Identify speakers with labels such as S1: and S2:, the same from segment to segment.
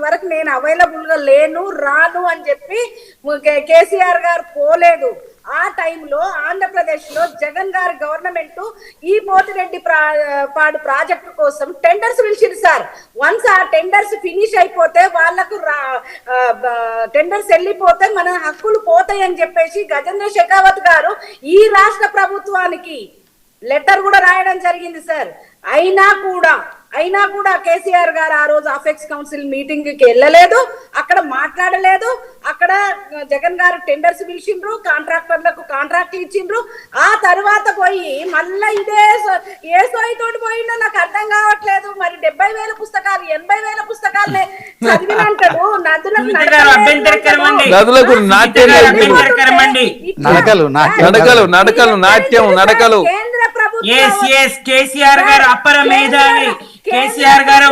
S1: వరకు నేను అవైలబుల్ గా లేను, రాను అని చెప్పి కేసీఆర్ గారు పోలేదు. ఆ టైంలో ఆంధ్రప్రదేశ్ లో జగన్ గారి గవర్నమెంట్ ఈ పోతిరెడ్డి పాడు ప్రాజెక్టు కోసం టెండర్స్ పిలిచింది సార్. వన్స్ ఆ టెండర్స్ ఫినిష్ అయిపోతే వాళ్లకు టెండర్స్ వెళ్ళిపోతే మన హక్కులు పోతాయి అని చెప్పేసి గజేంద్ర షెకావత్ గారు ఈ రాష్ట్ర ప్రభుత్వానికి లెటర్ కూడా రాయడం జరిగింది సార్. అయినా కూడా కేసీఆర్ గారు ఆ రోజు అఫెక్స్ కౌన్సిల్ మీటింగ్ కి వెళ్ళలేదు, అక్కడ మాట్లాడలేదు. అక్కడ జగన్ గారు టెండర్స్ పిలిచిండ్రు, కాంట్రాక్టర్లకు కాంట్రాక్ట్లు ఇచ్చిండ్రు. ఆ తర్వాత పోయి మళ్ళా ఏ సోయితోటి పోయిండో నాకు అర్థం కావట్లేదు. మరి 70,000 పుస్తకాలు 80,000 పుస్తకాలనే చదివినంటాడు. నదులకు
S2: నడకలు
S1: కేంద్ర
S3: కేసీఆర్ గారు అపర మేధావి, కేసీఆర్ గారు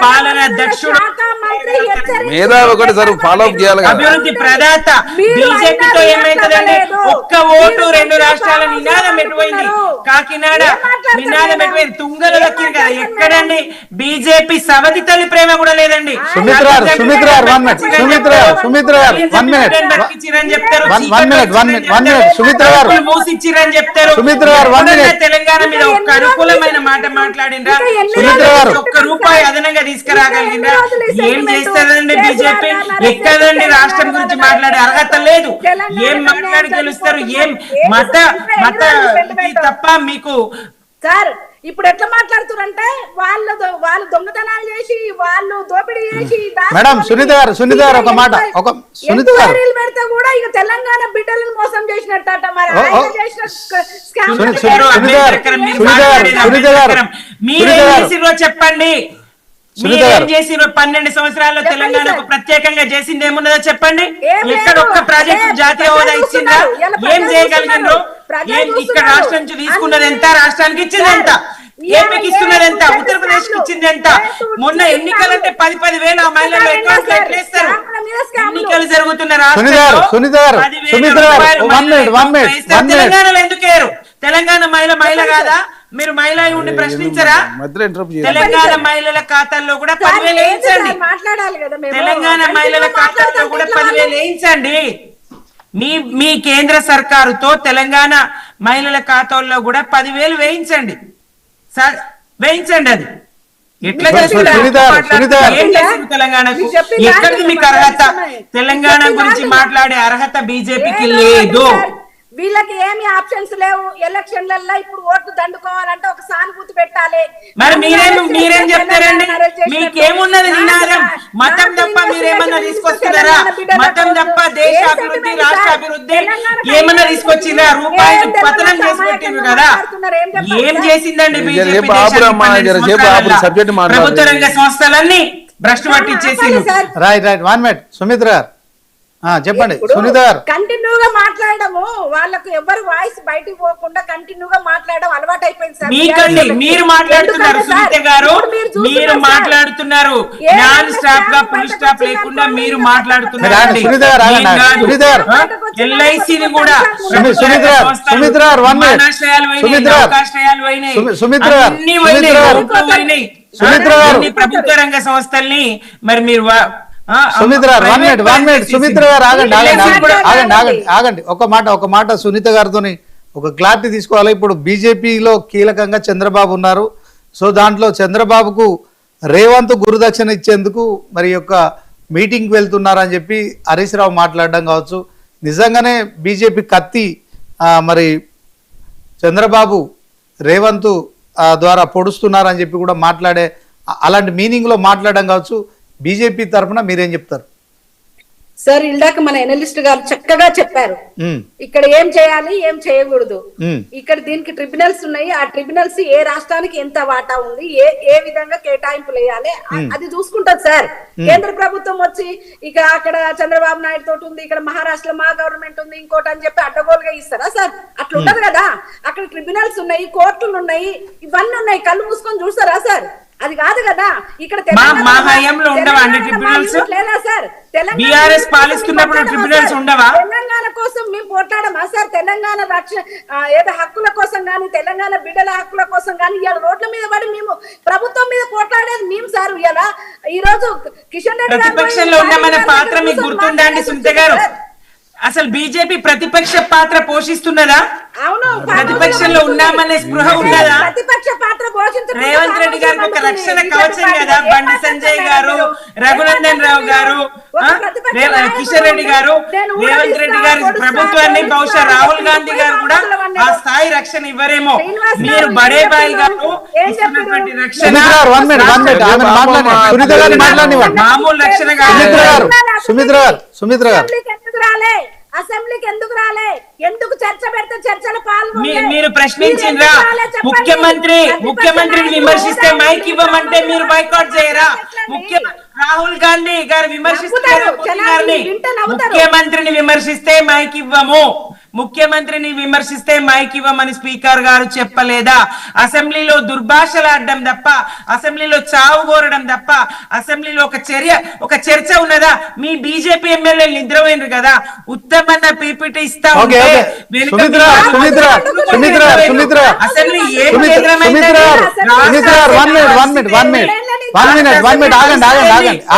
S3: పాలన దక్షుడు,
S2: మేధావి ఒకటి సార్ ఫాలో అప్ చేయాలి,
S3: అభివృద్ధి ప్రదాత. బీజేపీతో ఏమైతుందండి? ఒక్క ఓటు 2 రాష్ట్రాల నినాదం ఎటుపోయింది? కాకినాడ నినాదం ఎటుపోయింది? తుంగలు దక్కింది కదా. ఎక్కడండి బీజేపీ సవతి తల్లి ప్రేమ కూడా లేదండి. మూసిచ్చిరని చెప్తారు. తెలంగాణ మీద ఒక్క అనుకూలమైన మాట మాట్లాడిండ్రా? ఒక్క రూపాయి అదనంగా తీసుకురాగలిగిందా? ఏం చేస్తారండి బీజేపీ? ఎక్కడండి రాష్ట్రం గురించి మాట్లాడే అర్హత లేదు. ఏం మాట్లాడి గెలుస్తారు? ఏం మత తప్ప మీకు
S1: సార్ ఇప్పుడు ఎట్లా మాట్లాడుతున్నారంటే వాళ్ళు దొంగతనాలు చేసి వాళ్ళు దోపిడీ చేసి
S4: మేడం సునీత గారు ఒక మాట
S1: పెడితే కూడా ఇక తెలంగాణ బిడ్డలను మోసం చేసినట్ట. మరి
S3: చెప్పండి, ఏం చేసిరో 12 సంవత్సరాల్లో తెలంగాణకు ప్రత్యేకంగా చేసింది ఏమున్నదో చెప్పండి. ఎక్కడ ఒక్క ప్రాజెక్టు జాతీయ హోదా ఇచ్చిందా? ఏం చేయగలిగినారు? ఇక్కడ రాష్ట్రం నుంచి తీసుకున్నది ఎంత? రాష్ట్రానికి ఇచ్చింది ఎంత? ఏపీకి ఇస్తున్నది ఎంత? ఉత్తరప్రదేశ్ కి ఇచ్చింది ఎంత? మొన్న ఎన్నికలంటే 10,000 మహిళలు అకౌంట్ ఎట్లేస్తారు? ఎన్నికలు జరుగుతున్న రాష్ట్రంలో తెలంగాణలో ఎందుకు వేరు? తెలంగాణ మహిళ కాదా? మీరు మహిళ ఉండి ప్రశ్నించరా? తెలంగాణ మహిళల ఖాతాల్లో కూడా 10,000 వేయించండి. తెలంగాణ మహిళల ఖాతాల్లో కూడా 10,000 వేయించండి. మీ కేంద్ర సర్కారుతో తెలంగాణ మహిళల ఖాతాల్లో కూడా 10,000 వేయించండి. అది ఎట్లా తెలంగాణకు? ఎక్కడికి మీకు అర్హత? తెలంగాణ గురించి మాట్లాడే అర్హత బీజేపీకి లేదు.
S1: వీళ్ళకి ఏమి ఆప్షన్స్ లేవు. ఎలక్షన్లలో ఇప్పుడు ఓట్లు దండుకోవాలంటే ఒక సానుభూతి పెట్టాలి.
S3: మరి మీరేం చెప్తారండి? మీకేమున్నది నినాదం? మతం తప్ప మీరేమన్నా తీసుకొస్తున్నారా? మతం తప్ప దేశ అభివృద్ధి, రాష్ట్ర అభివృద్ధి ఏమన్నా తీసుకొచ్చిందా? రూపాయలు పతనం చేసి పెట్టిండ్రు కదా. ఏం చేసిందండి బీజేపీ? ప్రభుత్వ రంగ సంస్థలన్నీ భ్రష్టు పట్టించేసి.
S4: రైట్ 1 minute సుమిత్ర గారు చెప్పండి. సునీత గారు
S1: కంటిన్యూగా మాట్లాడము, వాళ్ళకు ఎవరు వాయిస్ బయటికి పోకుండా కంటిన్యూగా మాట్లాడడం అలవాటు అయిపోయింది సార్.
S3: మీకండి మీరు మాట్లాడుతున్నారు సునీత గారు, మీరు మాట్లాడుతున్నారు నాన్ స్టాప్ గా ఫుల్ స్టాప్ లేకుండా మీరు మాట్లాడుతున్నారు. ఎల్ఐసిని కూడా ప్రభుత్వ రంగ సంస్థల్ని మరి మీరు
S4: సుమిత్ర 1 minute సుమిత్ర గారు ఆగండి. ఒక మాట సునీత గారితో ఒక క్లారిటీ తీసుకోవాలి. ఇప్పుడు బీజేపీలో కీలకంగా చంద్రబాబు ఉన్నారు. సో దాంట్లో చంద్రబాబుకు రేవంత్ గురుదక్షిణ ఇచ్చేందుకు మరి యొక్క మీటింగ్కి వెళ్తున్నారని చెప్పి హరీష్ రావు మాట్లాడడం కావచ్చు. నిజంగానే బీజేపీ కత్తి మరి చంద్రబాబు రేవంత్ ద్వారా పొడుస్తున్నారని చెప్పి కూడా మాట్లాడే అలాంటి మీనింగ్లో మాట్లాడడం కావచ్చు. బీజేపీ తరఫున మీరేం చెప్తారు
S1: సార్? ఇందాక మన ఎనలిస్ట్ గారు చక్కగా చెప్పారు ఇక్కడ ఏం చేయాలి, ఏం చేయకూడదు. ఇక్కడ దీనికి ట్రిబ్యునల్స్ ఉన్నాయి. ఆ ట్రిబ్యునల్స్ ఏ రాష్ట్రానికి ఎంత వాటా ఉంది, ఏ విధంగా కేటాయింపులు వేయాలి అది చూసుకుంటది సార్. కేంద్ర ప్రభుత్వం వచ్చి ఇక అక్కడ చంద్రబాబు నాయుడు తోటి ఉంది, ఇక్కడ మహారాష్ట్రలో మా గవర్నమెంట్ ఉంది, ఇంకోటి అని చెప్పి అడ్డగోలుగా ఇస్తారా సార్? అట్లా ఉండదు కదా. అక్కడ ట్రిబ్యునల్స్ ఉన్నాయి, కోర్టులు ఉన్నాయి, ఇవన్నీ ఉన్నాయి. కళ్ళు మూసుకొని చూస్తారా సార్? అది కాదు కదా. ఇక్కడ
S3: మా హయాంలో ఉండవా ఉండవా అండి ట్రిబ్యునల్స్?
S1: లేదా సార్?
S3: BRS పాలిస్తున్నప్పుడు ట్రిబ్యునల్స్ ఉండవా?
S1: తెలంగాణ కోసం మేము పోట్లాడమా సార్? తెలంగాణ రక్షణ ఏదో హక్కుల కోసం కానీ, తెలంగాణ బిడ్డల హక్కుల కోసం కానీ ఇవాళ రోడ్ల మీద పడి మేము ప్రభుత్వం మీద పోట్లాడేది మేము సార్. ఇవాళ ఈ రోజు కిషన్ రెడ్డి
S3: ప్రతిపక్షంలో ఉన్నామనే పాత్ర మీకు గుర్తుందా అండి సునీత గారు? అసలు బీజేపీ ప్రతిపక్ష పాత్ర పోషిస్తున్నదా?
S1: అవును,
S3: ప్రతిపక్షంలో ఉన్నామనే స్పృహ ఉన్నదా?
S1: ప్రతిపక్ష పాత్ర పోషించడం
S3: రేవంత్ రెడ్డి గారికి ఒక రక్షణ కవచం కదా బండి సంజయ్ గారు, రఘునందన్ రావు గారు, కిషన్ రెడ్డి గారు, రేవంత్ రెడ్డి గారి ప్రభుత్వాన్ని బహుశా రాహుల్ గాంధీ గారు కూడా ఆ స్థాయి రక్షణ ఇవ్వరేమో. మీరు బడే బాయ్ గారు ఇస్తున్నటువంటి రక్షణ మామూలు రక్షణ కాదు.
S4: సుమిత్ర గారు
S1: అసెంబ్లీకి ఎందుకు రాలే? ఎందుకు చర్చ పెడితే చర్చలు
S3: మీరు ప్రశ్నించిండ్రా? ముఖ్యమంత్రిని విమర్శిస్తే మైక్ ఇవ్వమంటే మీరు బైకాట్ చేయరా? రాహుల్ గాంధీ గారు విమర్శిస్తారు ముఖ్యమంత్రిని విమర్శిస్తే మైక్ ఇవ్వము, ముఖ్యమంత్రిని విమర్శిస్తే మైక్ ఇవ్వమని స్పీకర్ గారు చెప్పలేదా? అసెంబ్లీలో దుర్భాషలాడడం తప్ప, అసెంబ్లీలో చావు కోరడం తప్ప అసెంబ్లీలో ఒక చర్చ ఉన్నదా? మీ బీజేపీ ఎమ్మెల్యేలు నిద్రపోయినారు కదా, ఉత్తమన్న పీపీటీ ఇస్తా ఉంటే అసెంబ్లీ ఏం కేంద్రమైంది?